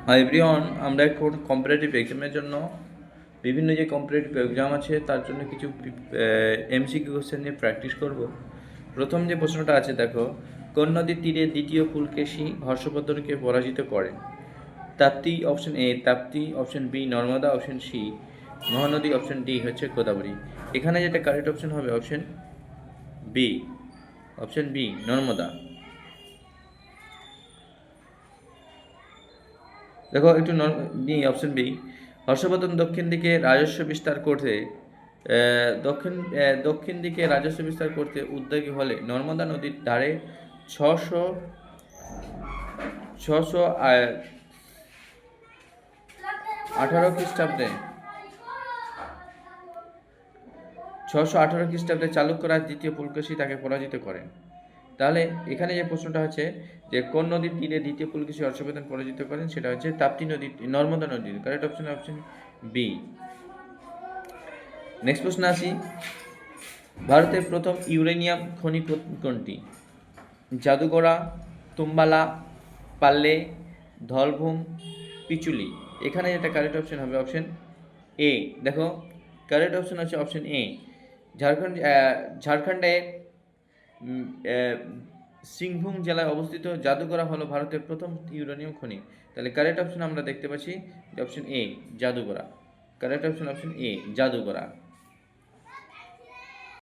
Hi everyone, আমরা এখন competitive এক্সামের জন্য বিভিন্ন যে কম্পিটিটিভ এক্সাম আছে তার জন্য কিছু এমসিকিউ কোশ্চেন নিয়ে প্র্যাকটিস করব। প্রথম যে প্রশ্নটা আছে দেখো, কোন নদীর তীরে দ্বিতীয় পুলকেশী হর্ষবর্ধনকে পরাজিত করেন? Tapti option A Tapti, option B Narmada, option C Mahanadi, option D হচ্ছে গোদাবরী। এখানে যেটা কারেক্ট অপশন হবে option B, option B Narmada. দেখো একটু বি, অপশন বি। হর্ষবর্ধন দক্ষিণ দিকে রাজস্ব বিস্তার করতে দক্ষিণ দিকে রাজস্ব বিস্তার করতে উদ্যোগী হলে নর্মদা নদীর ধারে ছশো ছশো 18 খ্রিস্টাব্দে চালুক্য রাজ দ্বিতীয় পুলকেশী তাকে পরাজিত করেন। তাহলে এখানে যে প্রশ্নটা হচ্ছে যে কোন নদীর তীরে দ্বিতীয় পুলকেশী হর্ষবর্ধন পরাজিত করেন, সেটা হচ্ছে তাপ্তি নদী, নর্মদা নদীর। Correct option option B. Next প্রশ্ন আসি, ভারতের প্রথম ইউরেনিয়াম খনি কোনটি? জাদুগোড়া, তুম্বালা, পাল্লে, ধলভূম, পিচুলি। এখানে যেটা কারেক্ট অপশন হবে অপশন এ। দেখো কারেক্ট অপশন আছে অপশন এ। ঝাড়খণ্ডে সিংভূম জেলায় অবস্থিত জাদুগোড়া হলো ভারতের প্রথম ইউরেনিয়াম খনি। তাহলে কারেক্ট অপশন আমরা দেখতে পাচ্ছি option A Jaduguda. Correct option option A Jaduguda.